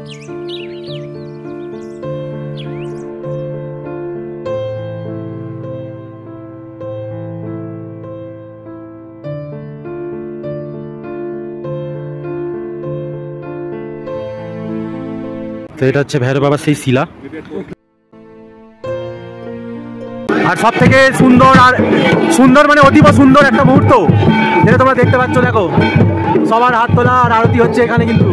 তো এটা হচ্ছে ভৈরব বাবার সেই শিলা। আর সব থেকে সুন্দর মানে অতীব সুন্দর একটা মুহূর্ত যেটা তোমরা দেখতে পাচ্ছ, দেখো সবার হাত তোলা আর আরতি হচ্ছে এখানে। কিন্তু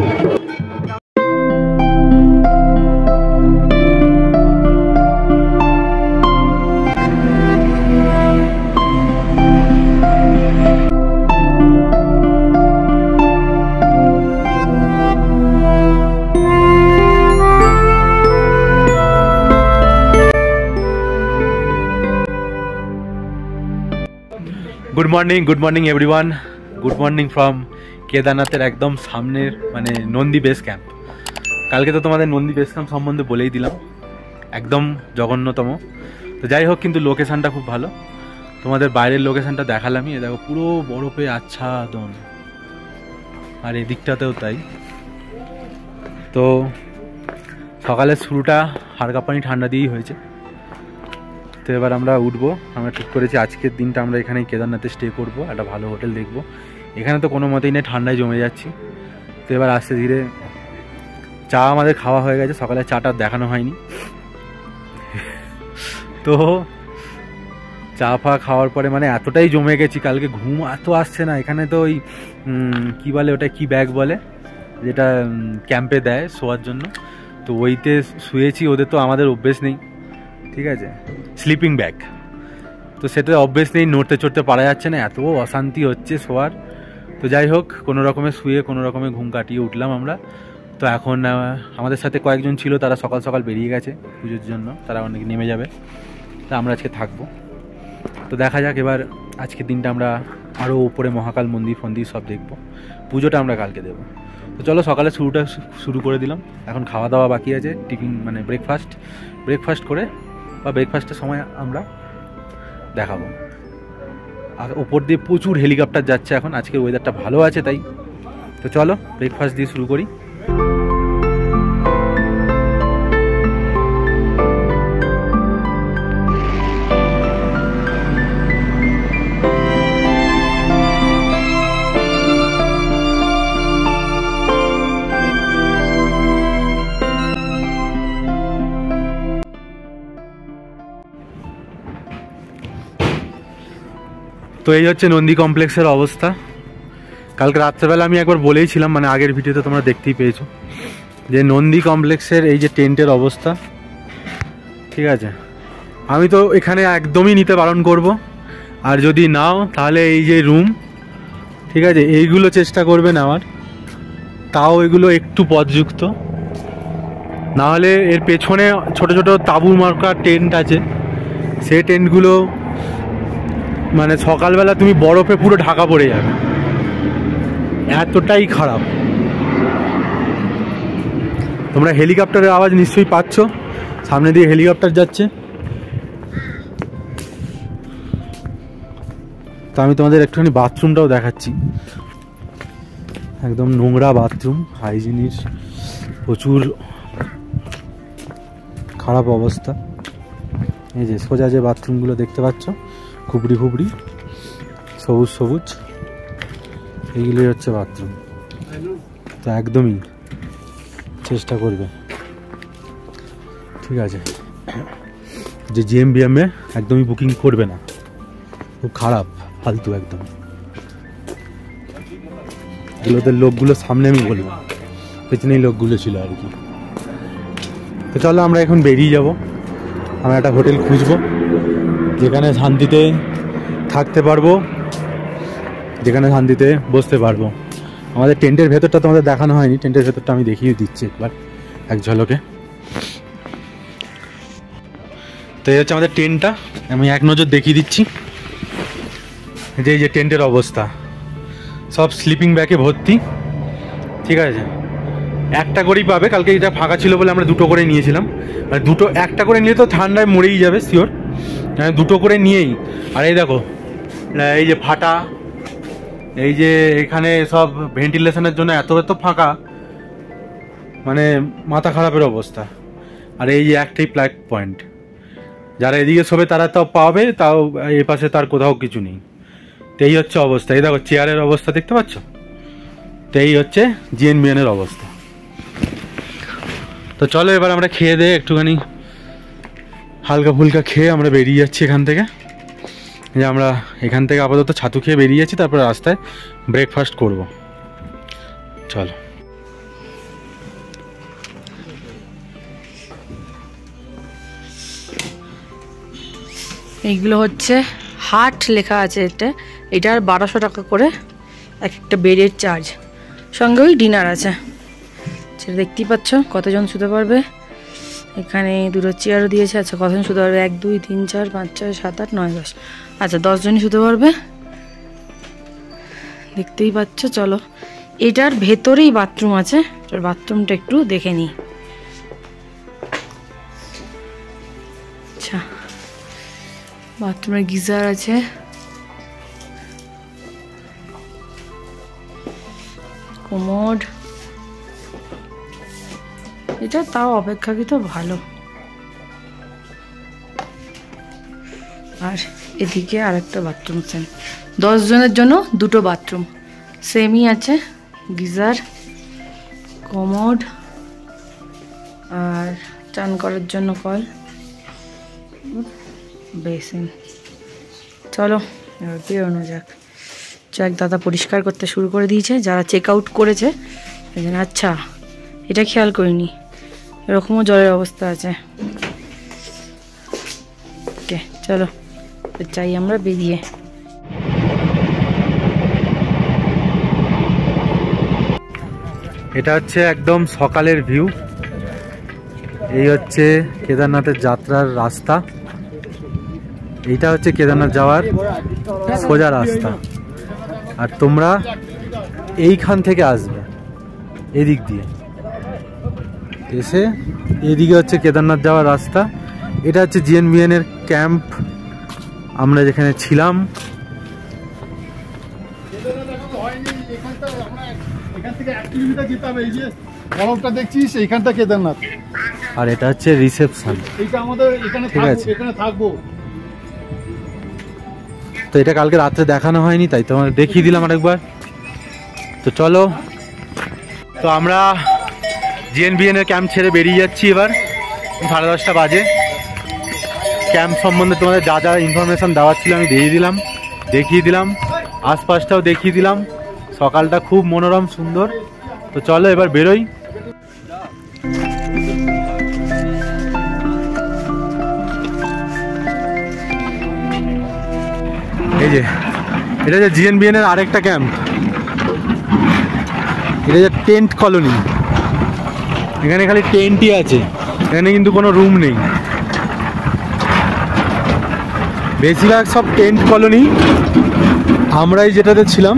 good morning everyone, good morning from কেদারনাথের একদম সামনের মানে নন্দী বেস ক্যাম্প। কালকে তো তোমাদের নন্দী বেস ক্যাম্প সম্বন্ধে বলেই দিলাম, একদম জঘন্যতম। তো যাই হোক, কিন্তু লোকেশানটা খুব ভালো। তোমাদের বাইরের লোকেশানটা দেখালামই, দেখো পুরো বরফে আচ্ছাদন, আর এদিকটাতেও তাই। তো সকালের শুরুটা হাড়কা পানি ঠান্ডা দিয়েই হয়েছে। তো এবার আমরা উঠবো। আমরা ঠিক করেছি আজকের দিনটা আমরা এখানে কেদারনাথে স্টে করবো, একটা ভালো হোটেল দেখবো। এখানে তো কোনো মতেই নেই, ঠান্ডায় জমে যাচ্ছি। তো এবার আস্তে ধীরে চা আমাদের খাওয়া হয়ে গেছে, সকালে চাটা দেখানো হয়নি। তো চা ফা খাওয়ার পরে মানে এতটাই জমে গেছি, কালকে ঘুম এত আসছে না। এখানে তো ওই কী বলে ওটা, কি ব্যাগ বলে যেটা ক্যাম্পে দেয় শোয়ার জন্য, তো ওইতে শুয়েছি। ওদের তো আমাদের অভ্যেস নেই, ঠিক আছে, স্লিপিং ব্যাগ, তো সেটা অভ্যেস নেই, নড়তে চড়তে পারা যাচ্ছে না, এত অশান্তি হচ্ছে শোয়ার। তো যাই হোক, কোনো রকমে শুয়ে কোনো রকমে ঘুম কাটিয়ে উঠলাম আমরা। তো এখন আমাদের সাথে কয়েকজন ছিল, তারা সকাল সকাল বেরিয়ে গেছে পুজোর জন্য, তারা অনেক নেমে যাবে। তা আমরা আজকে থাকবো। তো দেখা যাক এবার আজকের দিনটা আমরা আরও উপরে মহাকাল মন্দির ফন্দির সব দেখবো। পুজোটা আমরা কালকে দেবো। তো চলো সকালে শুরু করে দিলাম। এখন খাওয়া দাওয়া বাকি আছে, টিফিন মানে ব্রেকফাস্ট করে বা ব্রেকফাস্টের সময় আমরা দেখাবো। আর ওপর দিয়ে প্রচুর হেলিকপ্টার যাচ্ছে এখন, আজকের ওয়েদারটা ভালো আছে তাই। তো চলো ব্রেকফাস্ট দিয়ে শুরু করি। তো এই হচ্ছে নন্দী কমপ্লেক্সের অবস্থা। কালকে রাত্রেবেলা আমি একবার বলেইছিলাম, মানে আগের ভিডিওতে তোমরা দেখতেই পেয়েছো, যে নন্দী কমপ্লেক্সের এই যে টেন্টের অবস্থা, ঠিক আছে। আমি তো এখানে একদমই নিতে বারণ করব, আর যদি নাও তাহলে এই যে রুম, ঠিক আছে, এইগুলো চেষ্টা করবে নেওয়ার, তাও এগুলো একটু পথযুক্ত। নাহলে এর পেছনে ছোট ছোট তাঁবু মার্কা টেন্ট আছে, সেই টেন্টগুলো মানে সকালবেলা তুমি বরফে পুরো ঢাকা পড়ে যাবে, এতটাই খারাপ। তোমরা হেলিকপ্টারের আওয়াজ নিশ্চয়ই পাচ্ছ, সামনে দিয়ে হেলিকপ্টার যাচ্ছে। তো আমি তোমাদের একটুখানি বাথরুমটাও দেখাচ্ছি, একদম নোংরা বাথরুম, হাইজিনের প্রচুর খারাপ অবস্থা। এই যে সোজা যে বাথরুমগুলো দেখতে পাচ্ছ, খুবড়ি সবুজ সবুজ, এইগুলোই হচ্ছে বাথরুম। তো একদমই চেষ্টা করবে, ঠিক আছে, যে জিএমবিএমে একদমই বুকিং করবে না, খুব খারাপ ফালতু একদম। এগুলোদের লোকগুলো সামনে আমি বলবো, পেছনেই লোকগুলো ছিল আর কি। তো চলো আমরা এখন বেরিয়ে যাব, আমরা একটা হোটেল খুঁজবো যেখানে শান্তিতে থাকতে পারবো, যেখানে শান্তিতে বসতে পারবো। আমাদের টেন্টের ভেতরটা তোমাদের দেখানো হয়নি, টেন্টের ভেতরটা আমি দেখিয়ে দিচ্ছি একবার এক ঝলকে। তো এই হচ্ছে আমাদের টেন্টটা, আমি এক নজর দেখিয়ে দিচ্ছি। এই যে টেন্টের অবস্থা, সব স্লিপিং ব্যাগে ভর্তি, ঠিক আছে। একটা করেই পাবে, কালকে এটা ফাঁকা ছিল বলে আমরা দুটো করে নিয়েছিলাম। আর একটা করে নিলে তো ঠান্ডায় মরেই যাবে শিওর, দুটো করে নিয়েই। আর এই দেখো এই যে ফাটা, এই যে এখানে সব ভেন্টিলেশনের জন্য এত ফাঁকা, মানে মাথা খারাপের অবস্থা। আর এই যে একটাই প্লাগ পয়েন্ট, যারা এদিকে শোবে তারা তো পাবে, তাও এ পাশে তার কোথাও কিছু নেই। তো এই হচ্ছে অবস্থা। এই দেখো চেয়ারের অবস্থা দেখতে পাচ্ছ? তো এই হচ্ছে জিএনবিএনের অবস্থা। তো চলো এবার আমরা খেয়ে দিয়ে একটুখানি হালকা ফুলকা খেয়ে আমরা বেরিয়ে যাচ্ছি এখান থেকে। যে আমরা এখান থেকে আপাতত ছাতু খেয়ে বেরিয়ে যাচ্ছি, তারপরে রাস্তায় ব্রেকফাস্ট করব। চলো। এইগুলো হচ্ছে হাট লেখা আছে, এটার 1200 টাকা করে এক একটা বেডের চার্জ, সঙ্গে ওই ডিনার আছে। সেটা দেখতেই পাচ্ছ কতজন শুতে পারবে। এখানে দুটো চেয়ারও দিয়েছে। আচ্ছা কতজন শুতে পারবে? 1 2 3 4 5 6 7 8 9 10। আচ্ছা 10 জনই শুতে পারবে, দেখতেই পাচ্ছ। চলো, এটার ভেতরেই বাথরুম আছে, এটার বাথরুমটা একটু দেখে নিই। আচ্ছা, বাথরুমে গিজার আছে, কোমোড। এটা তাও অপেক্ষাকৃত ভালো। আর এদিকে আরেকটা বাথরুম আছে, 10 জনের জন্য 2টো বাথরুম সেমই আছে, গিজার, কোমোড আর চান করার জন্য কল, বেসিন। চলো এবার বেরোনো যাক। এক দাদা পরিষ্কার করতে শুরু করে দিয়েছে, যারা চেক আউট করেছে। আচ্ছা, এটা খেয়াল করিনি, এরকমও জলের অবস্থা আছে। ওকে চলো চাই আমরা বেরিয়ে। এটা হচ্ছে একদম সকালের ভিউ। এই হচ্ছে কেদারনাথের যাত্রার রাস্তা। এইটা হচ্ছে কেদারনাথ যাওয়ার সোজা রাস্তা। আর তোমরা এইখান থেকে আসবে, এদিক দিয়ে এসে এদিকে হচ্ছে কেদারনাথ যাওয়ার রাস্তা। এটা হচ্ছে জিএনবিএন এর ক্যাম্প, আমরা যেখানে ছিলাম। আর এটা হচ্ছে রিসেপশন, ঠিক আছে। তো এটা কালকে রাত্রে দেখানো হয়নি, তাই তোমাকে দেখিয়ে দিলাম আরেকবার। তো চলো, তো আমরা জিএনবিএন এর ক্যাম্প ছেড়ে বেরিয়ে যাচ্ছি এবার। 10:30 বাজে। ক্যাম্প সম্বন্ধে তোমাদের যা যা ইনফরমেশান দেওয়ার ছিল আমি দেখিয়ে দিলাম, আশপাশটাও দেখিয়ে দিলাম। সকালটা খুব মনোরম সুন্দর। তো চলো এবার বেরোই। এই যে এটা যে জিএনবিএন এর আরেকটা ক্যাম্প, এটা যে টেন্ট কলোনি। এখানে খালি টেন্টই আছে, এখানে কিন্তু কোনো রুম নেই। বেশিরভাগ সব টেন্ট কলোনি। আমরাই যেটাতে ছিলাম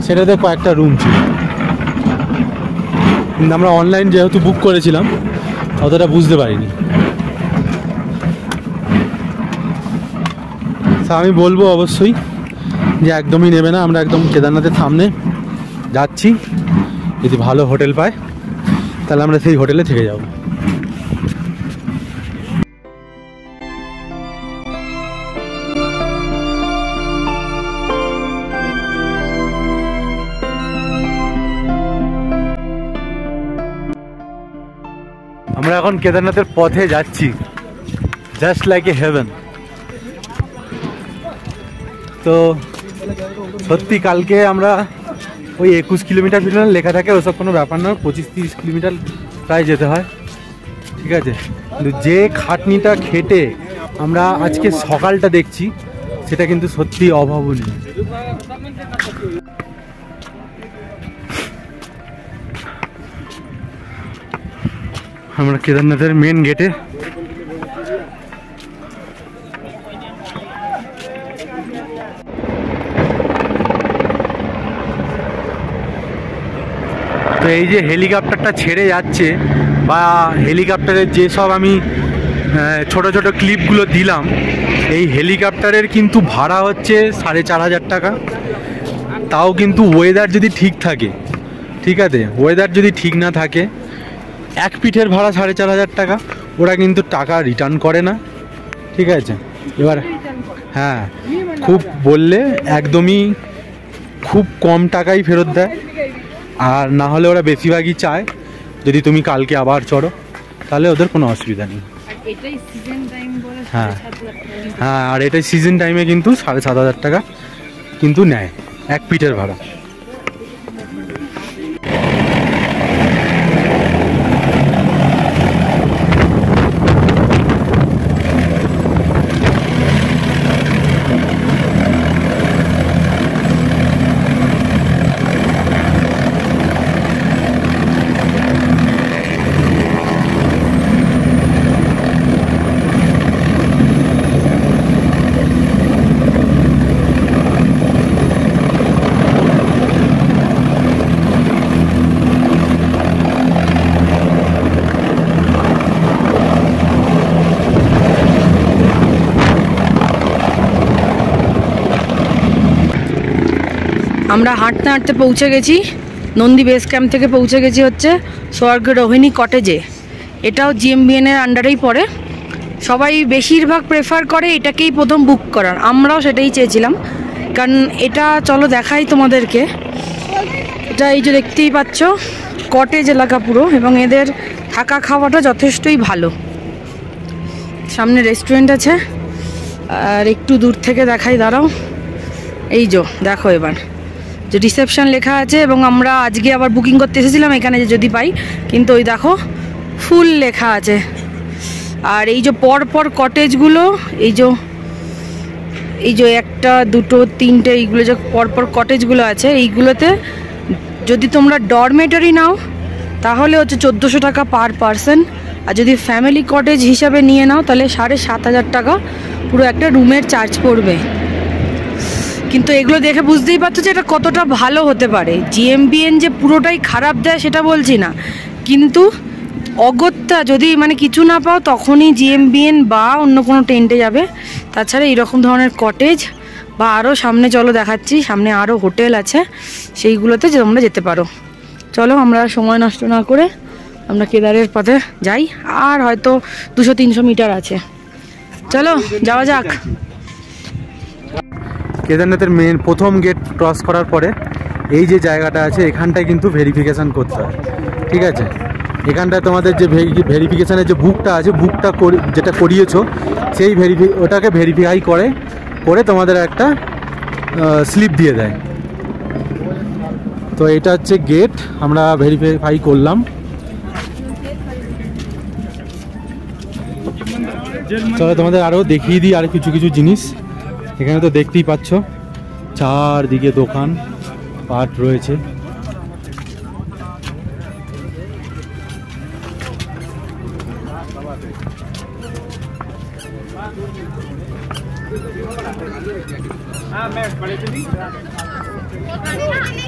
সেটাতে কয়েকটা রুম ছিল, কিন্তু আমরা অনলাইন যেহেতু বুক করেছিলাম অতটা বুঝতে পারিনি। আমি বলবো অবশ্যই যে একদমই নেবে না। আমরা একদম কেদারনাথের সামনে যাচ্ছি, যদি ভালো হোটেল পাই তাহলে আমরা সেই হোটেলে থেকে যাব। আমরা এখন কেদারনাথের পথে যাচ্ছি, জাস্ট লাইক এ হেভেন। তো সত্যি কালকে আমরা ওই 21 কিলোমিটার লেখা থাকে, ওসব কোনো ব্যাপার না, 25-30 কিলোমিটার প্রায় যেতে হয়, ঠিক আছে। কিন্তু যে খাটনিটা খেটে আমরা আজকে সকালটা দেখছি সেটা কিন্তু সত্যি অভাবনীয়। আমরা কেদারনাথের মেন গেটে। তো এই যে হেলিকপ্টারটা ছেড়ে যাচ্ছে, বা হেলিকপ্টারের যেসব আমি ছোট ছোট ক্লিপগুলো দিলাম, এই হেলিকপ্টারের কিন্তু ভাড়া হচ্ছে 4,500 টাকা। তাও কিন্তু ওয়েদার যদি ঠিক থাকে, ঠিক আছে, ওয়েদার যদি ঠিক না থাকে, এক পিঠের ভাড়া 4,500 টাকা, ওরা কিন্তু টাকা রিটার্ন করে না, ঠিক আছে। এবার হ্যাঁ, খুব বললে একদমই খুব কম টাকাই ফেরত দেয়, আর না হলে ওরা বেশিরভাগই চায় যদি তুমি কালকে আবার চড়ো, তাহলে ওদের কোনো অসুবিধা নেই। হ্যাঁ হ্যাঁ, আর এটাই সিজন টাইমে কিন্তু 7,500 টাকা কিন্তু নেয় এক পিঠের ভাড়া। আমরা হাঁটতে হাঁটতে পৌঁছে গেছি নন্দী বেস ক্যাম্প থেকে পৌঁছে গেছি হচ্ছে স্বর্গ রোহিণী কটেজে। এটাও জিএমবিএনের আন্ডারেই পড়ে। সবাই বেশিরভাগ প্রেফার করে এটাকেই প্রথম বুক করার, আমরাও সেটাই চেয়েছিলাম, কারণ এটা চলো দেখাই তোমাদেরকে। এটা এই যে দেখতেই পাচ্ছ কটেজ এলাকা পুরো, এবং এদের থাকা খাওয়াটা যথেষ্টই ভালো। সামনে রেস্টুরেন্ট আছে, আর একটু দূর থেকে দেখাই, দাঁড়াও। এই যে দেখো এবার যে রিসেপশন লেখা আছে, এবং আমরা আজকে আবার বুকিং করতে এসেছিলাম এখানে যে যদি পাই, কিন্তু ওই দেখো ফুল লেখা আছে। আর এই যে পরপর কটেজগুলো, এই যে একটা দুটো তিনটে এইগুলো যে পরপর কটেজগুলো আছে, এইগুলোতে যদি তোমরা ডরমেটরি নাও তাহলে হচ্ছে 1400 টাকা পার পারসন, আর যদি ফ্যামিলি কটেজ হিসাবে নিয়ে নাও তাহলে 7,500 টাকা পুরো একটা রুমের চার্জ পড়বে। কিন্তু এগুলো দেখে বুঝতেই পারছো যে এটা কতটা ভালো হতে পারে। জিএমবিএন যে পুরোটাই খারাপ দেয় সেটা বলছি না, কিন্তু অগত্যা যদি মানে কিছু না পাও তখনই জিএমবিএন বা অন্য কোনো টেন্টে যাবে। তাছাড়া এইরকম ধরনের কটেজ বা আরও সামনে চলো দেখাচ্ছি, সামনে আরও হোটেল আছে, সেইগুলোতে তোমরা যেতে পারো। চলো আমরা সময় নষ্ট না করে আমরা কেদারের পথে যাই, আর হয়তো 200-300 মিটার আছে, চলো যাওয়া যাক। কেদারনাথের মেন প্রথম গেট ক্রস করার পরে এই যে জায়গাটা আছে, এখানটায় কিন্তু ভেরিফিকেশান করতে হয়, ঠিক আছে। এখানটায় তোমাদের যে ভেরিফিকেশানের যে বুকটা আছে, বুকটা যেটা করিয়েছো সেই ওটাকে ভেরিফাই করে তোমাদের একটা স্লিপ দিয়ে দেয়। তো এটা হচ্ছে গেট, আমরা ভেরিফাই করলাম। চলো তোমাদের আরও দেখিয়ে দিই আর কিছু কিছু জিনিস। এখানে তো দেখতেই পাচ্ছ চারদিকে দোকান পাট রয়েছে।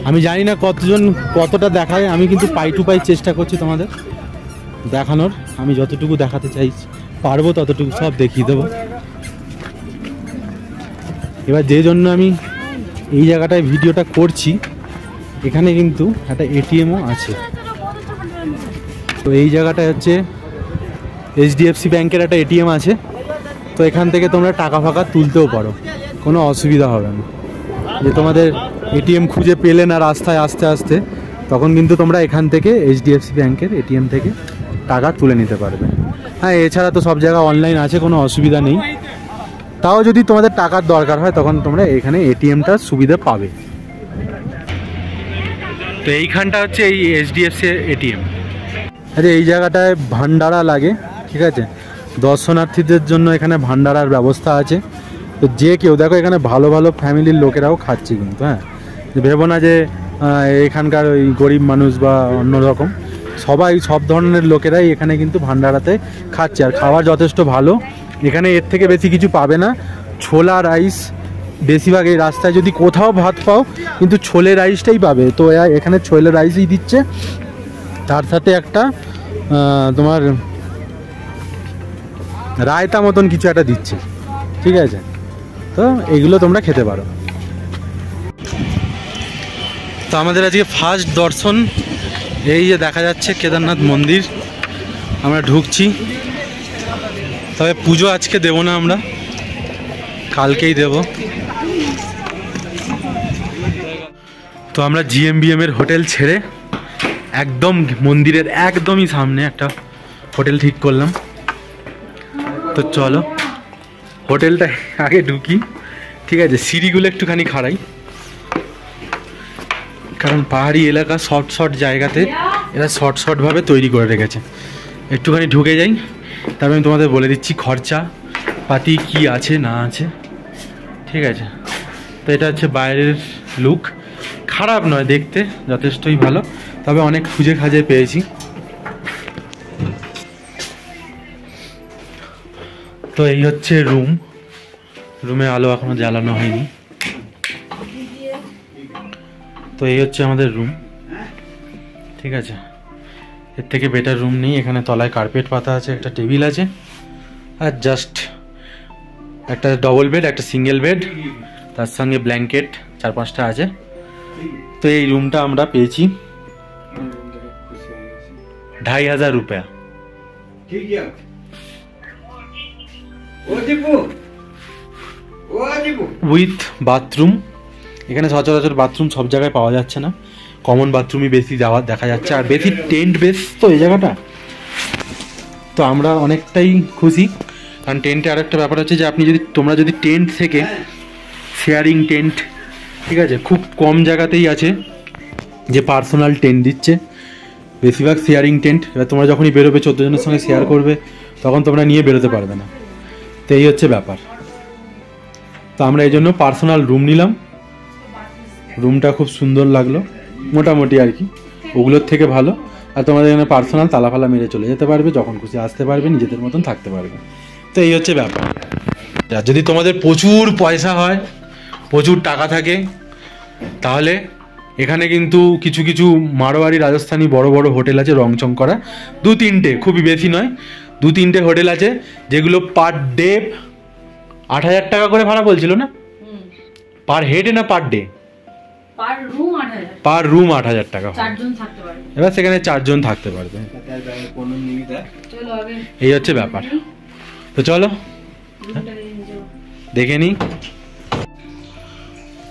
আমি জানি না কতটা দেখায়, আমি কিন্তু পাই টু পাই চেষ্টা করছি তোমাদের দেখানোর। আমি যতটুকু দেখাতে চাই পারবো ততটুকু সব দেখিয়ে দেবো। এবার যে জন্য আমি এই জায়গাটায় ভিডিওটা করছি, এখানে কিন্তু একটা এটিএমও আছে। তো এই জায়গাটায় হচ্ছে এইচডিএফসি ব্যাংকের একটা এটিএম আছে, তো এখান থেকে তোমরা টাকা ফাঁকা তুলতেও পারো, কোনো অসুবিধা হবে না। যে তোমাদের এটিএম খুঁজে পেলে না রাস্তায় আস্তে আস্তে, তখন কিন্তু তোমরা এখান থেকে এইচডিএফসি ব্যাংকের এটিএম থেকে টাকা তুলে নিতে পারবে। হ্যাঁ, এছাড়া তো সব জায়গা অনলাইন আছে, কোনো অসুবিধা নেই। তাও যদি তোমাদের টাকার দরকার হয় তখন তোমরা এখানে এটিএমটার সুবিধা পাবে। তো এইখানটা হচ্ছে এই এইচডিএফসি এটিএম। আচ্ছা, এই জায়গাটায় ভান্ডারা লাগে, ঠিক আছে। দর্শনার্থীদের জন্য এখানে ভান্ডারার ব্যবস্থা আছে। তো যে কেউ দেখো এখানে ভালো ভালো ফ্যামিলির লোকেরাও খাচ্ছে কিন্তু, হ্যাঁ, ভেবো না যে এখানকার ওই গরিব মানুষ বা অন্যরকম, সব ধরনের লোকেরাই এখানে কিন্তু ভান্ডারাতে খাচ্ছে, আর খাবার যথেষ্ট ভালো। এখানে এর থেকে বেশি কিছু পাবে না। ছোলা রাইস বেশিরভাগ, এই রাস্তায় যদি কোথাও ভাত পাও কিন্তু ছোলে রাইসটাই পাবে। তো এখানে ছোলে রাইসই দিচ্ছে, তার সাথে একটা তোমার রায়তা মতন কিছু একটা দিচ্ছে, ঠিক আছে। তো এগুলো তোমরা খেতে পারো। তো আমাদের আজকে ফার্স্ট দর্শন এই যে দেখা যাচ্ছে কেদারনাথ মন্দির, আমরা ঢুকছি। তবে পুজো আজকে দেব না, আমরা কালকেই দেব। তো আমরা GMBM এর হোটেল ছেড়ে একদম মন্দিরের একদমই সামনে একটা হোটেল ঠিক করলাম। তো চলো হোটেলটা আগে ঢুকি, ঠিক আছে? সিঁড়িগুলো একটুখানি খাড়াই, কারণ পাহাড়ি এলাকা শর্ট শর্ট জায়গাতে এরা শর্ট শর্টভাবে তৈরি করে রেখেছে। একটুখানি ঢুকে যাই, তারপর আমি তোমাদের বলে দিচ্ছি খরচা পাতি কি আছে না আছে, ঠিক আছে? তো এটা হচ্ছে বাইরের লুক, খারাপ নয় দেখতে, যথেষ্টই ভালো, তবে অনেক খুঁজে খাজে পেয়েছি। তো এই হচ্ছে রুম, রুমে আলো এখনো জ্বালানো হয়নি। তো এই হচ্ছে আমাদের রুম, ঠিক আছে? এর থেকে বেটার রুম নেই। এখানে তলায় কার্পেট পাতা আছে, একটা টেবিল আছে, আর জাস্ট একটা ডবল বেড, একটা সিঙ্গেল বেড, তার সঙ্গে ব্ল্যাঙ্কেট 4-5টা আছে। তো এই রুমটা আমরা পেয়েছি 2500 रुपया, উইথ বাথরুম। এখানে সচরাচর বাথরুম সব জায়গায় পাওয়া যাচ্ছে না, কমন বাথরুমই বেশি দেখা যাচ্ছে, আর বেশি টেন্ট বেস তো এই জায়গাটা। তো আমরা অনেকটাই খুশি, কারণ টেন্টে আরেকটা ব্যাপার হচ্ছে যে তোমরা যদি টেন্ট থেকে শেয়ারিং টেন্ট, ঠিক আছে, খুব কম জায়গাতেই আছে যে পার্সোনাল টেন্ট দিচ্ছে, বেশিরভাগ শেয়ারিং টেন্ট। এবার তোমরা যখনই বেরোবে 14 জনের সঙ্গে শেয়ার করবে, তখন তোমরা নিয়ে বেরোতে পারবে না। তো এই হচ্ছে ব্যাপার। তো আমরা এই জন্য পার্সোনাল রুম নিলাম। রুমটা খুব সুন্দর লাগলো, মোটামুটি আর কি, ওগুলোর থেকে ভালো। আর তোমাদের এখানে পার্সোনাল তালা ফালা মেরে চলে যেতে পারবে, যখন খুশি আসতে পারবে, নিজেদের মতন থাকতে পারবে। তো এই হচ্ছে ব্যাপার। যদি তোমাদের প্রচুর পয়সা হয়, প্রচুর টাকা থাকে, তাহলে এখানে কিন্তু কিছু কিছু মারোয়ারি রাজস্থানি বড় বড় হোটেল আছে, রংচং করা, 2-3টে, খুবই বেশি নয়, 2-3টে হোটেল আছে, যেগুলো পার ডে 8000 টাকা করে ভাড়া বলছিল না? পার হেডে না পার ডে? পার রুম 8000 টাকা। এবার সেখানে 4 জন থাকতে পারবে, এই হচ্ছে ব্যাপার। তো চলো দেখে নিই।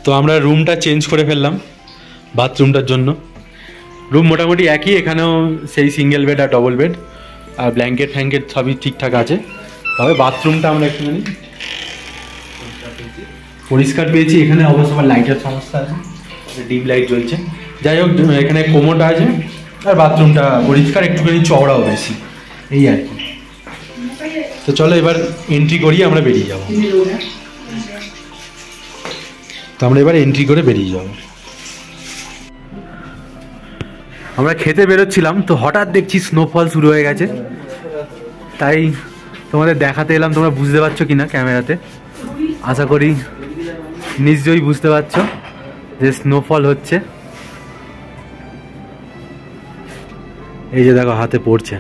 তো আমরা রুমটা চেঞ্জ করে ফেললাম বাথরুমটার জন্য। রুম মোটামুটি একই, এখানেও সেই সিঙ্গেল বেড আর ডবল বেড, আর ব্ল্যাঙ্কেট ফ্ল্যাঙ্কেট সবই ঠিকঠাক আছে। তবে বাথরুমটা আমরা একটুখানি পরিষ্কার পেয়েছি। এখানে অবশ্য আমার লাইটের সমস্যা আছে, ডিম লাইট জ্বলছে। যাই হোক, এখানে কোমোটা আছে, আর বাথরুমটা পরিষ্কার, একটুখানি চওড়াও বেশি, এই আর কি। তো চলো এবার এন্ট্রি করি, আমরা বেরিয়ে যাবো। তো আমরা এবার এন্ট্রি করে বেরিয়ে যাবো। আমরা খেতে বেরোচ্ছিলাম, তো হঠাৎ দেখছি স্নোফল শুরু হয়ে গেছে, তাই তোমাদের দেখাতে এলাম। তোমরা বুঝতে পারছো কিনা ক্যামেরাতে, আশা করি নিশ্চয়ই বুঝতে পারছো যে স্নোফল হচ্ছে। এই যে দেখো হাতে পড়ছে।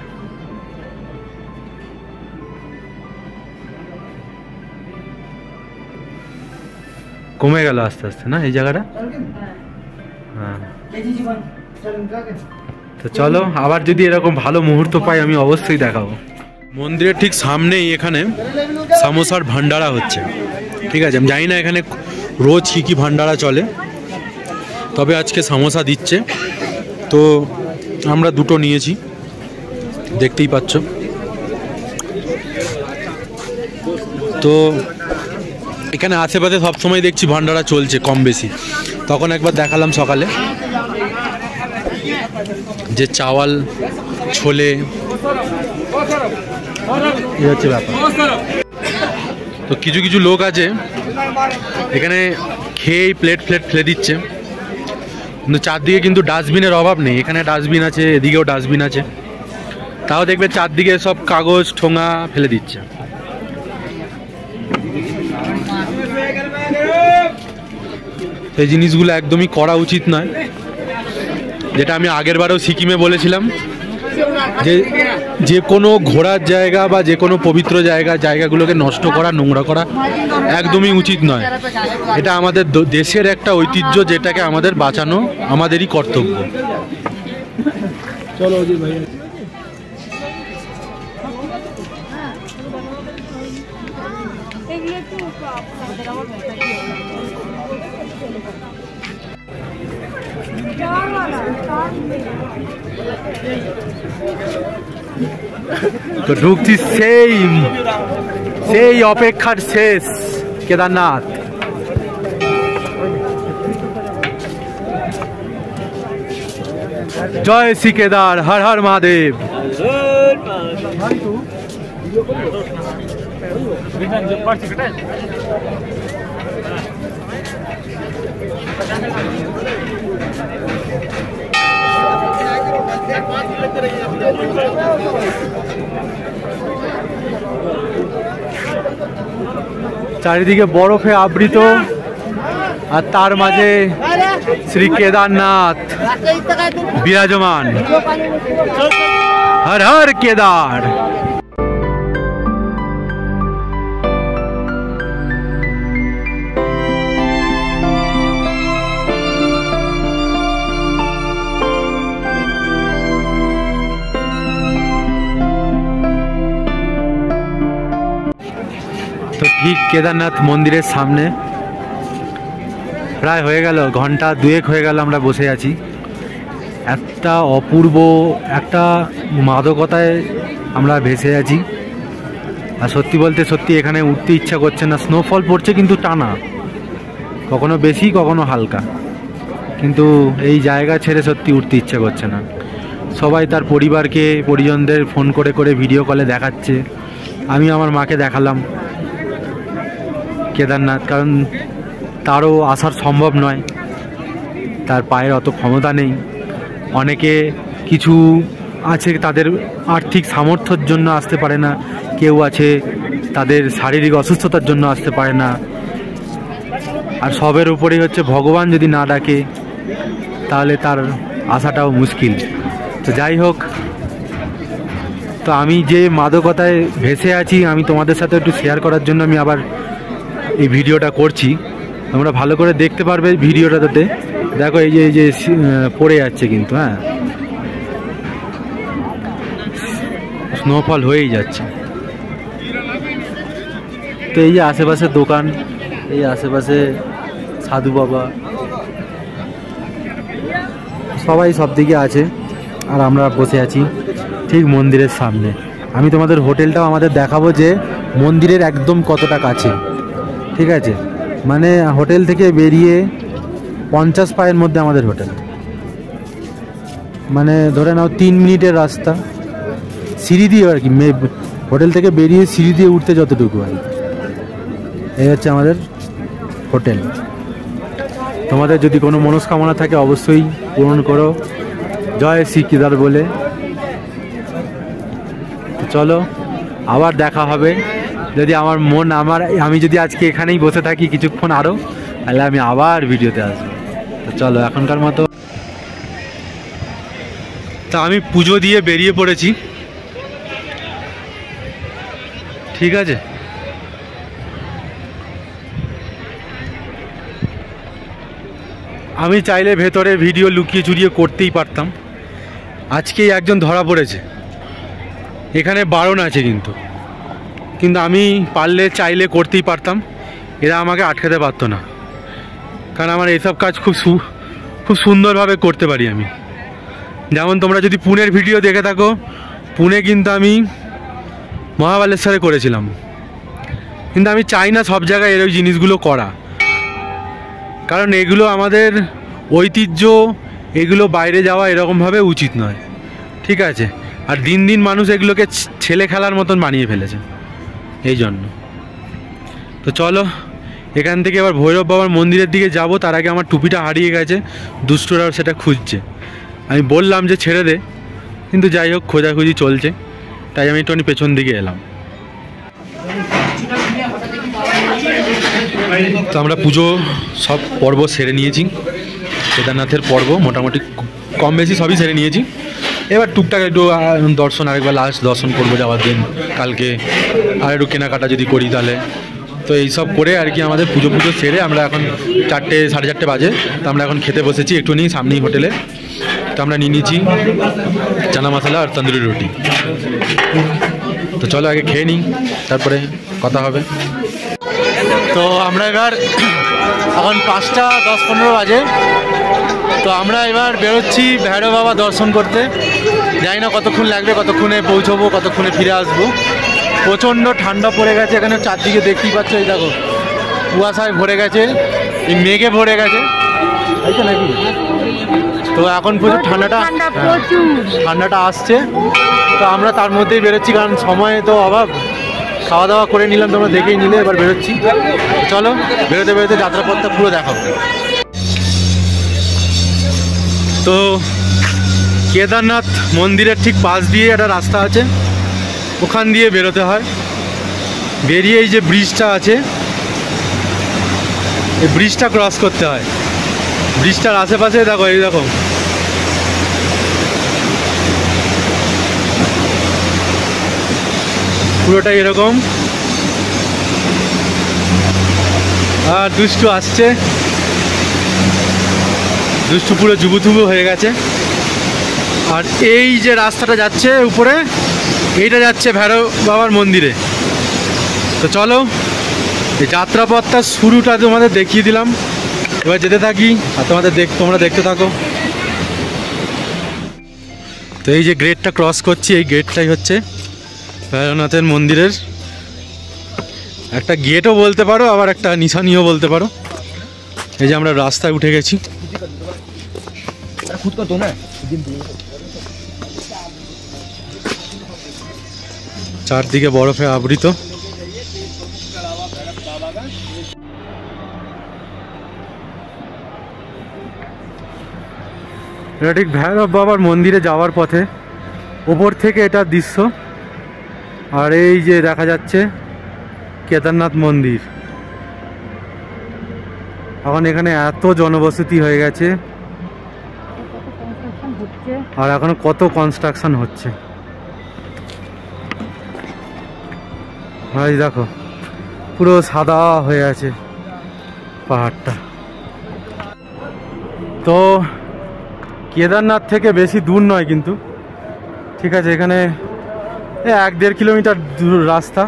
কমে গেল আস্তে আস্তে না এই জায়গাটা? হ্যাঁ। তো চলো, আবার যদি এরকম ভালো মুহূর্ত পাই আমি অবশ্যই দেখাবো। মন্দিরের ঠিক সামনেই এখানে সামোসার ভান্ডারা হচ্ছে, ঠিক আছে? আমি জানি না এখানে রোজ কি ভান্ডারা চলে, তবে আজকে সামোসা দিচ্ছে। তো আমরা 2টো নিয়েছি, দেখতেই পাচ্ছ। তো এখানে আশেপাশে সবসময় দেখছি ভান্ডারা চলছে কম বেশি। তখন একবার দেখালাম সকালে যে চাওয়াল ছোলে, এই হচ্ছে ব্যাপার। তো কিছু কিছু লোক আছে এখানে খেয়েই প্লেট ফেলে দিচ্ছে, কিন্তু চারদিকে কিন্তু ডাস্টবিনের অভাব নেই। এখানে ডাস্টবিন আছে, এদিকেও ডাস্টবিন আছে, তাও দেখবে চারদিকে সব কাগজ ঠোঙা ফেলে দিচ্ছে। এই জিনিসগুলো একদমই করা উচিত নয়, যেটা আমি আগের বারেও সিকিমে বলেছিলাম যে কোনো ঘোরার জায়গা বা যে কোনো পবিত্র জায়গাগুলোকে নষ্ট করা, নোংরা করা একদমই উচিত নয়। এটা আমাদের দেশের একটা ঐতিহ্য, যেটাকে আমাদের বাঁচানো আমাদেরই কর্তব্য। चलो जी भैया। তো ঢুকছি সেই অপেক্ষার শেষ কেদারনাথ। জয় শ্রী কেদার, হর হর মহাদেব। চারিদিকে বরফে আবৃত, আর তার মাঝে শ্রী কেদারনাথ বিরাজমান। হর হর কেদার। তো ঠিক কেদারনাথ মন্দিরের সামনে প্রায় হয়ে গেল, ঘন্টা দুয়েক হয়ে গেল আমরা বসে আছি। একটা অপূর্ব একটা মাদকতায় আমরা ভেসে আছি। আর সত্যি বলতে সত্যি এখানে উঠতে ইচ্ছা করছে না। স্নোফল পড়ছে কিন্তু টানা, কখনো বেশি কখনো হালকা, কিন্তু এই জায়গা ছেড়ে সত্যি উঠতে ইচ্ছা করছে না। সবাই তার পরিবারকে পরিজনদের ফোন করে করে ভিডিও কলে দেখাচ্ছে। আমি আমার মাকে দেখালাম কেদারনাথ, কারণ তারও আসার সম্ভব নয়, তার পায়ের অত ক্ষমতা নেই। অনেকে কিছু আছে তাদের আর্থিক সামর্থ্যের জন্য আসতে পারে না, কেউ আছে তাদের শারীরিক অসুস্থতার জন্য আসতে পারে না। আর সবের উপরেই হচ্ছে ভগবান যদি না ডাকে তাহলে তার আসাটাও মুশকিল। তো যাই হোক, তো আমি যে মাদকতায় ভেসে আছি আমি তোমাদের সাথে একটু শেয়ার করার জন্য আমি আবার এই ভিডিওটা করছি। তোমরা ভালো করে দেখতে পারবে ভিডিওটাতে। দেখো এই যে পড়ে যাচ্ছে কিন্তু, হ্যাঁ স্নোফল হয়েই যাচ্ছে। তো এই যে আশেপাশে দোকান, এই আশেপাশে সাধু বাবা সবাই সব দিকে আছে, আর আমরা বসে আছি ঠিক মন্দিরের সামনে। আমি তোমাদের হোটেলটাও আমাদের দেখাবো যে মন্দিরের একদম কতটা কাছে, ঠিক আছে? মানে হোটেল থেকে বেরিয়ে 50 পায়ের মধ্যে আমাদের হোটেল, মানে ধরে নাও 3 মিনিটের রাস্তা সিঁড়ি দিয়ে আর কি। হোটেল থেকে বেরিয়ে সিঁড়ি দিয়ে উঠতে যতটুকু আর কি। এই হচ্ছে আমাদের হোটেল। তোমাদের যদি কোনো মনস্কামনা থাকে অবশ্যই পূরণ করো, জয় শ্রী কেদার বলে। চলো আবার দেখা হবে। যদি আমার আমি যদি আজকে এখানেই বসে থাকি কিছুক্ষণ আরও, তাহলে আমি আবার ভিডিওতে আসবো। তো চলো এখনকার মতো। তা আমি পুজো দিয়ে বেরিয়ে পড়েছি, ঠিক আছে? আমি চাইলে ভেতরে ভিডিও লুকিয়ে চুরিয়ে করতেই পারতাম। আজকেই একজন ধরা পড়েছে, এখানে বারণ আছে কিন্তু আমি পারলে চাইলে করতেই পারতাম। এরা আমাকে আটকাতে পারতো না, কারণ আমার এইসব কাজ খুব সুন্দরভাবে করতে পারি আমি। যেমন তোমরা যদি পুনের ভিডিও দেখে থাকো, পুনে কিন্তু আমি মহাবালেশ্বরে করেছিলাম, কিন্তু আমি চাই না সব জায়গায় এর ওই জিনিসগুলো করা, কারণ এগুলো আমাদের ঐতিহ্য, এগুলো বাইরে যাওয়া এরকমভাবে উচিত নয়, ঠিক আছে? আর দিন দিন মানুষ এগুলোকে ছেলে খেলার মতন বানিয়ে ফেলেছে, এই জন্য। তো চলো এখান থেকে এবার ভৈরব বাবার মন্দিরের দিকে যাব। তার আগে আমার টুপিটা হারিয়ে গেছে, দুষ্টরাও সেটা খুঁজছে। আমি বললাম যে ছেড়ে দে, কিন্তু যাই হোক খোঁজাখুঁজি চলছে, তাই আমি একটুখানি পেছন দিকে এলাম। তো আমরা পুজো সব পর্ব সেরে নিয়েছি, কেদারনাথের পর্ব মোটামুটি কম বেশি সবই সেরে নিয়েছি। এবার টুকটাক একটু দর্শন, আরেকবার লাস্ট দর্শন করবো যাওয়ার দিন কালকে, আর একটু কেনাকাটা যদি করি তাহলে। তো এইসব করে আর কি আমাদের পুজো সেরে আমরা এখন 4টে সাড়ে 4টে বাজে, তো আমরা এখন খেতে বসেছি একটু সামনেই হোটেলে। তো আমরা নিয়ে নিয়েছি চানা মশলা আর তন্দুরি রুটি। তো চলো আগে খেয়ে নিই, তারপরে কথা হবে। তো আমরা এবার এখন 5টা 10-15 বাজে। তো আমরা এবার বেরোচ্ছি ভৈরব বাবা দর্শন করতে। জানি না কতক্ষণ লাগবে, কতক্ষণে পৌঁছবো, কতক্ষণে ফিরে আসবো। প্রচণ্ড ঠান্ডা পড়ে গেছে এখানে, চারদিকে দেখতেই পাচ্ছ, এই দেখো কুয়াশায় ভরে গেছে, এই মেঘে ভরে গেছে, তাই তো নাকি? তো এখন প্রচুর ঠান্ডাটা আসছে। তো আমরা তার মধ্যেই বেরোচ্ছি, কারণ সময় তো অভাব। খাওয়া দাওয়া করে নিলাম, তোমরা দেখেই নিলে। এবার বেরোচ্ছি, চলো বেরোতে বেরোতে যাত্রাপথটা পুরো দেখাবো। তো কেদারনাথ মন্দিরের ঠিক পাশ দিয়ে একটা রাস্তা আছে, ওখান দিয়ে বেরোতে হয়। বেরিয়ে এই যে ব্রিজটা আছে, এই ব্রিজটা ক্রস করতে হয়। ব্রিজটার আশেপাশে দেখো, এই দেখো পুরোটাই এরকম। আর দুষ্টু আসছে, দুষ্টু পুরো জুবুথুবু হয়ে গেছে। আর এই যে রাস্তাটা যাচ্ছে উপরে, এইটা যাচ্ছে ভৈরব বাবার মন্দিরে। তো চলো এই যাত্রাপথটা শুরুটা তোমাদের দেখিয়ে দিলাম, এবার যেতে থাকি আর তোমরা দেখতে থাকো। তো এই যে গেটটা ক্রস করছি, এই গেটটাই হচ্ছে ভৈরবনাথের মন্দিরের একটা গেটও বলতে পারো, আবার একটা নিশানিও বলতে পারো। এই যে আমরা রাস্তায় উঠে গেছি। চারদিকে বরফে আবৃত। এটা ঠিক ভৈরব বাবার মন্দিরে যাওয়ার পথে, ওপর থেকে এটা দৃশ্য। আর এই যে দেখা যাচ্ছে কেদারনাথ মন্দির। এখন এখানে এত জনবসতি হয়ে গেছে, আর এখনো কত কনস্ট্রাকশন হচ্ছে। ভাই দেখো পুরো সাদা হয়ে আছে পাহাড়টা। তো কেদারনাথ থেকে বেশি দূর নয় কিন্তু, ঠিক আছে? এখানে 1-1.5 কিলোমিটার দূর রাস্তা।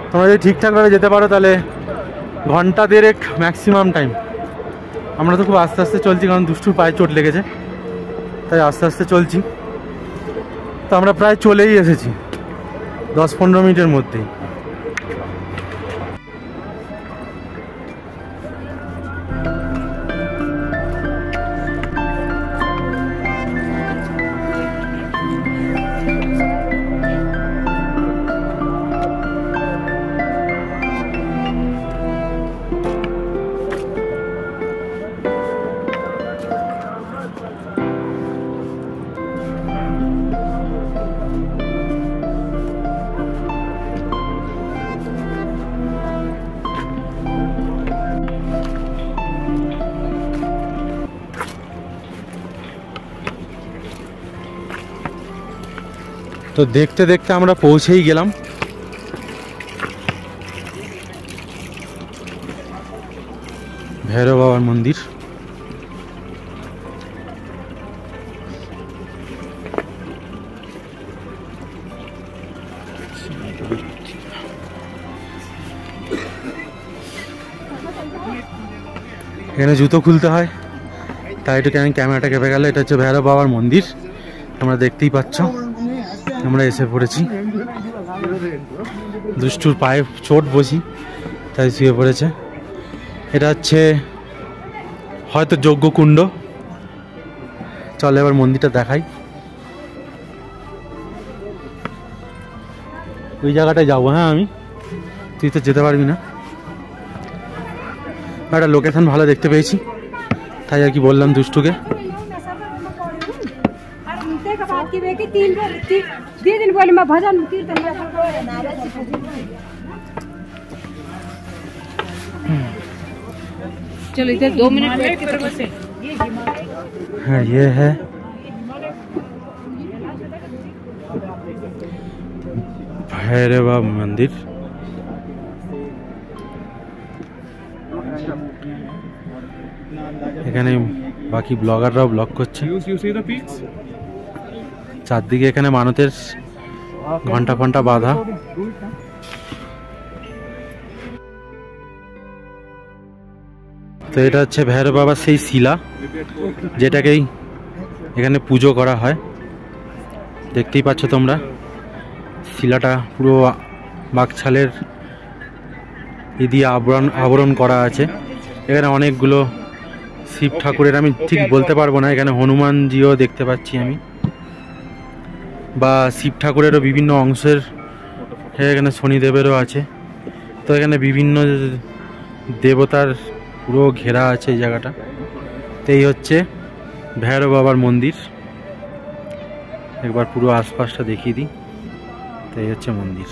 তোমরা যদি ঠিকঠাকভাবে যেতে পারো তাহলে 1.5 ঘন্টা ম্যাক্সিমাম টাইম। আমরা তো খুব আস্তে আস্তে চলছি, কারণ দুষ্টুর পায়ে চোট লেগেছে, তাই আস্তে আস্তে চলছি। তো আমরা প্রায় চলেই এসেছি 10-15 মিনিটের মধ্যেই। তো দেখতে দেখতে আমরা পৌঁছেই গেলাম। ভৈরব বাবার মন্দির। এখানে জুতো খুলতে হয়, তাই একটু ক্যামেরাটা কেঁপে গেল। এটা হচ্ছে ভৈরব বাবার মন্দির, তোমরা দেখতেই পাচ্ছ। আমরা এসে পড়েছি, দুষ্টুর পায়ে চোট বসি তাই শুয়ে পড়েছে। এটা হচ্ছে হয়তো যজ্ঞকুণ্ড। চলে এবার মন্দিরটা দেখাই। ওই জায়গাটায় যাবো। হ্যাঁ, আমি, তুই তো যেতে পারবি না। একটা লোকেশন ভালো দেখতে পেয়েছি, তাই আর কি বললাম দুষ্টুকে। चलो इधर 2 मिनट वेट करो। हाँ, ये है भैरव बाबा मंदिर। এখানে বাকি ব্লগাররাও ব্লগ করছে। চারদিকে এখানে মানতের ঘন্টা ঘন্টা বাঁধা। তো এটা হচ্ছে ভৈরব বাবার সেই শিলা, যেটাকেই এখানে পুজো করা হয়। দেখতেই পাচ্ছ তোমরা, শিলাটা পুরো বাঘছালের দিয়ে আবরণ করা আছে। এখানে অনেকগুলো শিব ঠাকুরের, আমি ঠিক বলতে পারবো না, এখানে হনুমানজিও দেখতে পাচ্ছি আমি, বা শিব ঠাকুরেরও বিভিন্ন অংশের, এখানে শনিদেবেরও আছে। তো এখানে বিভিন্ন দেবতার পুরো ঘেরা আছে এই জায়গাটা। তো এই হচ্ছে ভৈরব বাবার মন্দির। একবার পুরো আশপাশটা দেখিয়ে দিই। তো এই হচ্ছে মন্দির।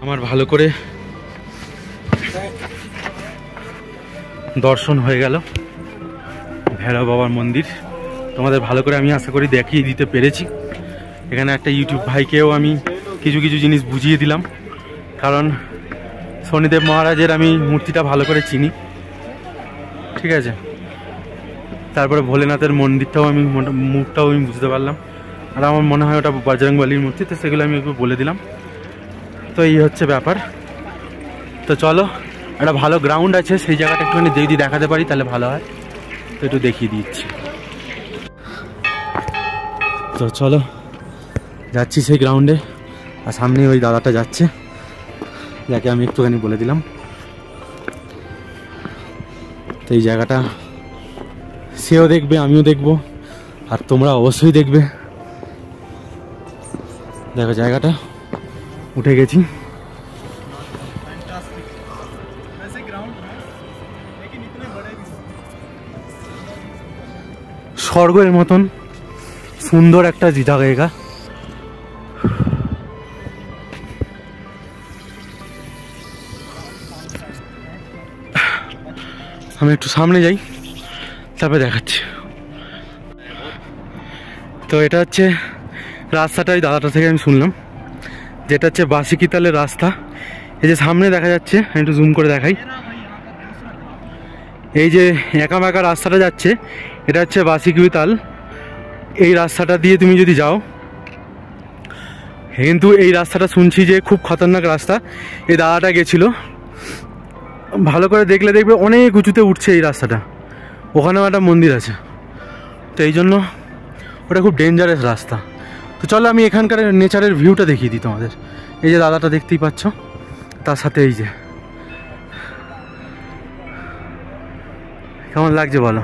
আমার ভালো করে দর্শন হয়ে গেল ভৈরব বাবার মন্দির। তোমাদের ভালো করে আমি আশা করি দেখিয়ে দিতে পেরেছি। এখানে একটা ইউটিউব ভাইকেও আমি কিছু কিছু জিনিস বুঝিয়ে দিলাম, কারণ শনিদেব মহারাজের আমি মূর্তিটা ভালো করে চিনি, ঠিক আছে। তারপরে ভোলেনাথের মন্দিরটাও আমি মুখটাও আমি বুঝতে পারলাম, আর আমার মনে হয় ওটা বজরংবলীর মূর্তি। তো সেগুলো আমি একটু বলে দিলাম। তো এই হচ্ছে ব্যাপার। তো চলো, একটা ভালো গ্রাউন্ড আছে, সেই জায়গাটা একটুখানি যদি দেখাতে পারি তাহলে ভালো হয়। তো একটু দেখিয়ে দিচ্ছি। তো চলো, যাচ্ছি সেই গ্রাউন্ডে। আর সামনে ওই দাদাটা যাচ্ছে, যাকে আমি একটুখানি বলে দিলাম। তো এই জায়গাটা সেও দেখবে, আমিও দেখব, আর তোমরা অবশ্যই দেখবে। দেখো জায়গাটা, উঠে গেছি। স্বর্গের মতন সুন্দর একটা জায়গা। আমি একটু সামনে যাই, তারপরে দেখাচ্ছি। তো এটা হচ্ছে রাস্তাটা, ওই দাদাটা থেকে আমি শুনলাম, যেটা হচ্ছে বাসিকিতালের রাস্তা। এই যে সামনে দেখা যাচ্ছে, আমি একটু জুম করে দেখাই। এই যে একা বাঁকা রাস্তাটা যাচ্ছে, এটা হচ্ছে বাসিকিতাল। এই রাস্তাটা দিয়ে তুমি যদি যাও, কিন্তু এই রাস্তাটা শুনছি যে খুব খতরনাক রাস্তা। এই দাদাটা গেছিল, ভালো করে দেখলে দেখবে অনেক উঁচুতে উঠছে এই রাস্তাটা। ওখানেও একটা মন্দির আছে, তো এই জন্য ওটা খুব ডেঞ্জারাস রাস্তা। তো চলো আমি এখানকার নেচারের ভিউটা দেখিয়ে দিই তোমাদের। এই যে দাদাটা দেখতেই পাচ্ছ, তার সাথে এই যে কেমন লাগছে বলো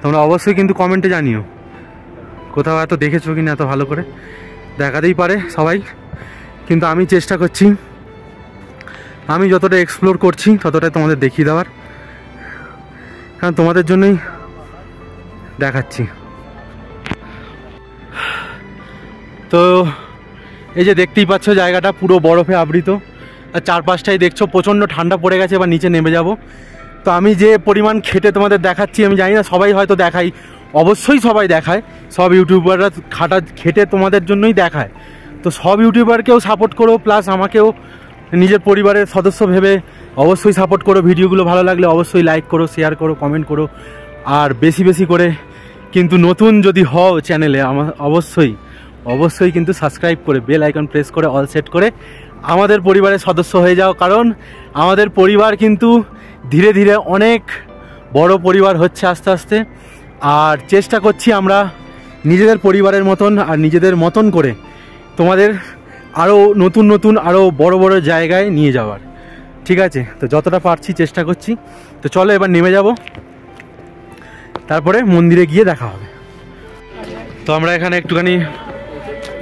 তোমরা? অবশ্যই কিন্তু কমেন্টে জানিও কোথাও এত দেখেছো কিনা, এত ভালো করে দেখাতেই পারে সবাই, কিন্তু আমি চেষ্টা করছি, আমি যতটা এক্সপ্লোর করছি ততটাই তোমাদের দেখিয়ে দেওয়ার, কারণ তোমাদের জন্যই দেখাচ্ছি। তো এই যে দেখতেই পাচ্ছ জায়গাটা পুরো বরফে আবৃত, আর চারপাশটাই দেখছো প্রচণ্ড ঠান্ডা পড়ে গেছে। এবার নিচে নেমে যাব। তো আমি যে পরিমাণ খেটে তোমাদের দেখাচ্ছি, আমি জানি না সবাই হয়তো দেখাই, অবশ্যই সবাই দেখায়, সব ইউটিউবাররা খেটে তোমাদের জন্যই দেখায়। তো সব ইউটিউবারকেও সাপোর্ট করো, প্লাস আমাকেও নিজের পরিবারের সদস্য ভেবে অবশ্যই সাপোর্ট করো। ভিডিওগুলো ভালো লাগলে অবশ্যই লাইক করো, শেয়ার করো, কমেন্ট করো, আর বেশি বেশি করে কিন্তু নতুন যদি হও চ্যানেলে, আমার অবশ্যই কিন্তু সাবস্ক্রাইব করে বেল আইকন প্রেস করে অল সেট করে আমাদের পরিবারের সদস্য হয়ে যাও। কারণ আমাদের পরিবার কিন্তু ধীরে ধীরে অনেক বড় পরিবার হচ্ছে আস্তে আস্তে, আর চেষ্টা করছি আমরা নিজেদের পরিবারের মতন আর নিজেদের মতন করে তোমাদের আরও নতুন আরও বড় বড় জায়গায় নিয়ে যাওয়ার, ঠিক আছে? তো যতটা পারছি চেষ্টা করছি। তো চলো এবার নেমে যাব, তারপরে মন্দিরে গিয়ে দেখা হবে। তো আমরা এখানে একটুখানি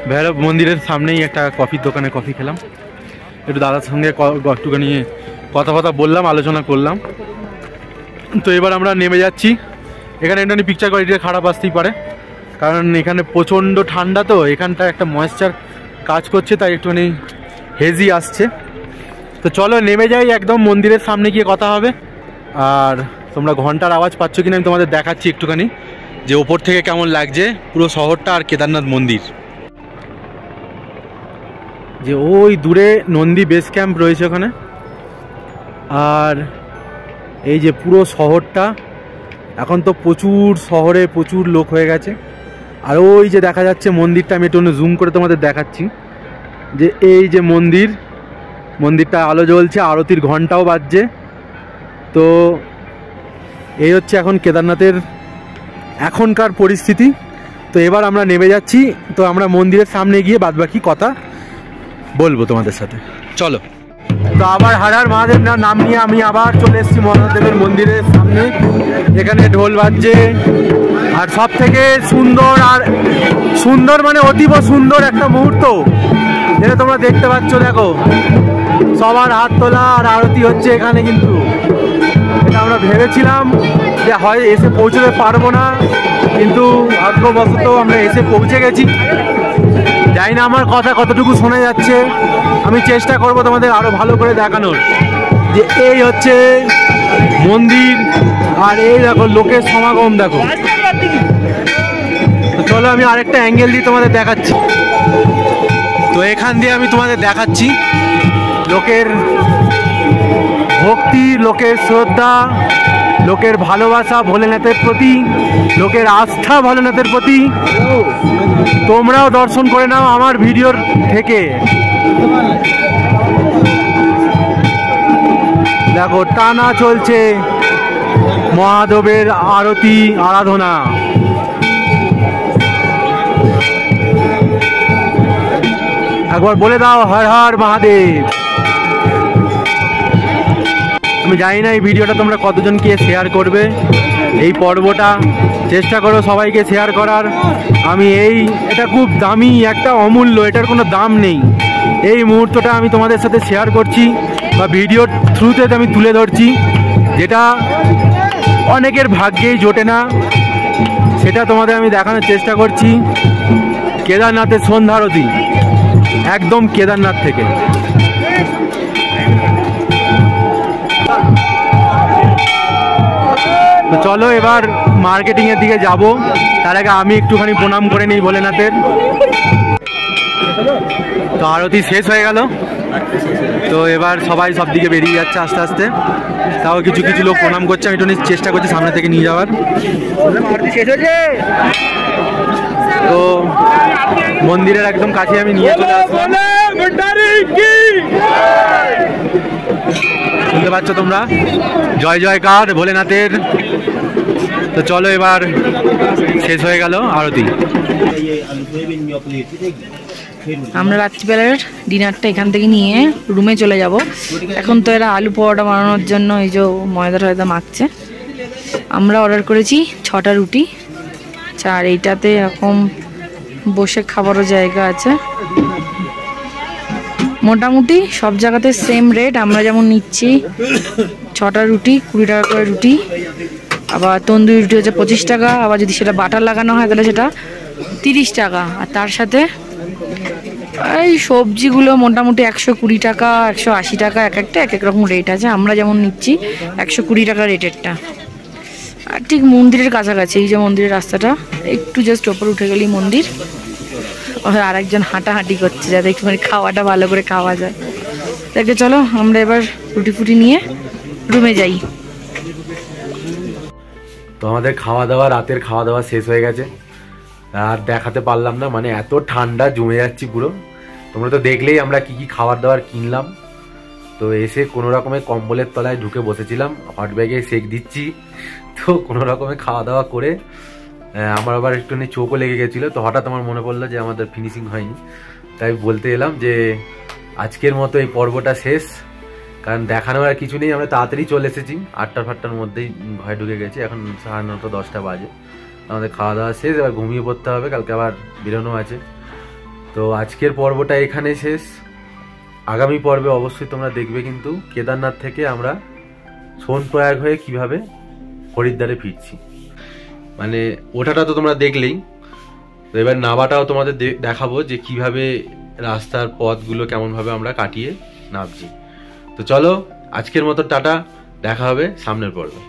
ভৈরব মন্দিরের সামনেই একটা কফির দোকানে কফি খেলাম, একটু দাদার সঙ্গে একটুখানি কথা বললাম, আলোচনা করলাম। তো এবার আমরা নেমে যাচ্ছি। এখানে একটুখানি পিকচার কোয়ালিটিটা খারাপ আসতেই পারে, কারণ এখানে প্রচণ্ড ঠান্ডা, তো এখানটা একটা ময়েশ্চার কাজ করছে, তাই একটুখানি হেজি আসছে। তো চলো নেমে যাই, একদম মন্দিরের সামনে গিয়ে কথা হবে। আর তোমরা ঘন্টার আওয়াজ পাচ্ছ কিনা আমি তোমাদের দেখাচ্ছি একটুখানি, যে ওপর থেকে কেমন লাগছে পুরো শহরটা আর কেদারনাথ মন্দির। যে ওই দূরে নন্দী বেস ক্যাম্প রয়েছে ওখানে, আর এই যে পুরো শহরটা, এখন তো প্রচুর শহরে প্রচুর লোক হয়ে গেছে। আর ওই যে দেখা যাচ্ছে মন্দিরটা, আমি একটু জুম করে তোমাদের দেখাচ্ছি, যে এই যে মন্দিরটা আলো জ্বলছে, আরতির ঘন্টাও বাজছে। তো এই হচ্ছে এখন কেদারনাথের এখনকার পরিস্থিতি। তো এবার আমরা নেমে যাচ্ছি, তো আমরা মন্দিরের সামনে গিয়ে বাদবাকি কথা বলবো তোমাদের সাথে, চলো। তো আবার হর হর মহাদেব নাম নিয়ে আমি আবার চলে এসেছি মহাদেবের মন্দিরের সামনে। এখানে ঢোল বাজছে, আর সব থেকে সুন্দর মানে অতীব সুন্দর একটা মুহূর্ত যেটা তোমরা দেখতে পাচ্ছ। দেখো সবার হাত তোলা আর আরতি হচ্ছে এখানে। কিন্তু এটা আমরা ভেবেছিলাম যে হয় এসে পৌঁছতে পারবো না, কিন্তু ভাগ্যবশত আমরা এসে পৌঁছে গেছি। জানি না আমার কথা কতটুকু শোনা যাচ্ছে, আমি চেষ্টা করব তোমাদের আরো ভালো করে দেখানোর। যে এই হচ্ছে মন্দির, আর এই দেখো লোকের সমাগম দেখো। তো চলো আমি আরেকটা অ্যাঙ্গেল দিয়ে তোমাদের দেখাচ্ছি। তো এখান দিয়ে আমি তোমাদের দেখাচ্ছি লোকের ভক্তি, লোকের শ্রদ্ধা, লোকের ভালোবাসা ভোলেনাথের প্রতি, লোকের আস্থা ভোলেনাথের প্রতি। তোমরাও দর্শন করে নাও আমার ভিডিওর থেকে। দেখো টানা চলছে মহাদেবের আরতি আরাধনা। একবার বলে দাও হর হর মহাদেব। আমি জানি না এই ভিডিওটা তোমরা কতজনকে শেয়ার করবে। এই পর্বটা চেষ্টা করো সবাইকে শেয়ার করার। আমি এটা খুব দামি একটা অমূল্য, এটার কোনো দাম নেই। এই মুহূর্তটা আমি তোমাদের সাথে শেয়ার করছি বা ভিডিওর থ্রুতে আমি তুলে ধরছি, যেটা অনেকের ভাগ্যেই জোটে না, সেটা তোমাদের আমি দেখানোর চেষ্টা করছি। কেদারনাথের সন্ধ্যা আরতি একদম কেদারনাথ থেকে। তো চলো এবার মার্কেটিং এর দিকে যাব। তার আগে আমি একটুখানি প্রণাম করে নিই ভোলেনাথের। তো আরতি শেষ হয়ে গেল, তো এবার সবাই সব দিকে বেরিয়ে যাচ্ছে আস্তে আস্তে। তাও কিছু কিছু লোক প্রণাম করছে, আমি একটু চেষ্টা করছি সামনে থেকে নিয়ে যাওয়ার। তো মন্দিরের একদম কাছে আমি নিয়ে চলে আসলাম। শুনতে পাচ্ছ তোমরা জয় জয়কার ভোলেনাথের। তো চলো এবার শেষ হয়ে গেল আরতি। আমরা রাত্রিবেলার ডিনারটা এখান থেকে নিয়ে রুমে চলে যাব। এখন তো এরা আলু পরোটা বানানোর জন্য এই যে ময়দা মাখছে। আমরা অর্ডার করেছি 6টা রুটি, আর এইটাতে এরকম বসে খাবারও জায়গা আছে। মোটামুটি সব জায়গাতে সেম রেট। আমরা যেমন নিচ্ছি 6টা রুটি 20 টাকা করে রুটি, আবার তন্দুরি রুটি হচ্ছে 25 টাকা, আবার যদি সেটা বাটার লাগানো হয় তাহলে সেটা 30 টাকা। আর তার সাথে এই সবজিগুলো মোটামুটি 120 টাকা 180 টাকা, এক এক রকম রেট আছে। আমরা যেমন নিচ্ছি 120 টাকা রেটেরটা। আর ঠিক মন্দিরের কাছাকাছি, এই যে মন্দিরের রাস্তাটা একটু জাস্ট ওপর উঠে গেলেই মন্দির। আর একজন হাঁটাহাঁটি করছে যাতে একটুখানি খাওয়াটা ভালো করে খাওয়া যায়। দেখে চলো আমরা এবার রুটি ফুটি নিয়ে রুমে যাই। তো আমাদের খাওয়া দাওয়া, রাতের খাওয়া দাওয়া শেষ হয়ে গেছে, আর দেখাতে পারলাম না, মানে এত ঠান্ডা জমে যাচ্ছি পুরো। তোমরা তো দেখলেই আমরা কি কি খাবার দাবার কিনলাম। তো এসে কোনো রকমের কম্বলের তলায় ঢুকে বসেছিলাম, হট ব্যাগে সেক দিচ্ছি। তো কোনো রকমের খাওয়া দাওয়া করে আমার আবার একটুখানি চোখও লেগে গেছিলো। তো হঠাৎ আমার মনে পড়লো যে আমাদের ফিনিশিং হয়নি, তাই বলতে এলাম যে আজকের মতো এই পর্বটা শেষ। কারণ দেখানোর আর কিছু নেই, আমরা তাড়াতাড়ি চলে এসেছি, 8টার মধ্যেই ঘরে ঢুকে গেছি। এখন 9:30 10টা বাজে। আমাদের খাওয়া দাওয়া শেষ, এবার ঘুমিয়ে পড়তে হবে, কালকে আবার বেরোনো আছে। তো আজকের পর্বটা এখানে শেষ। আগামী পর্বে অবশ্যই তোমরা দেখবে কিন্তু কেদারনাথ থেকে আমরা সোনপ্রয়াগ হয়ে কিভাবে হরিদ্বারে ফিরছি। মানে ওঠাটা তো তোমরা দেখলেই, তো এবার নামাটাও তোমাদের দেখাবো যে কিভাবে রাস্তার পথগুলো কেমনভাবে আমরা কাটিয়ে নামছি। তো চলো আজকের মতো টাটা, দেখা হবে সামনের পর্বে।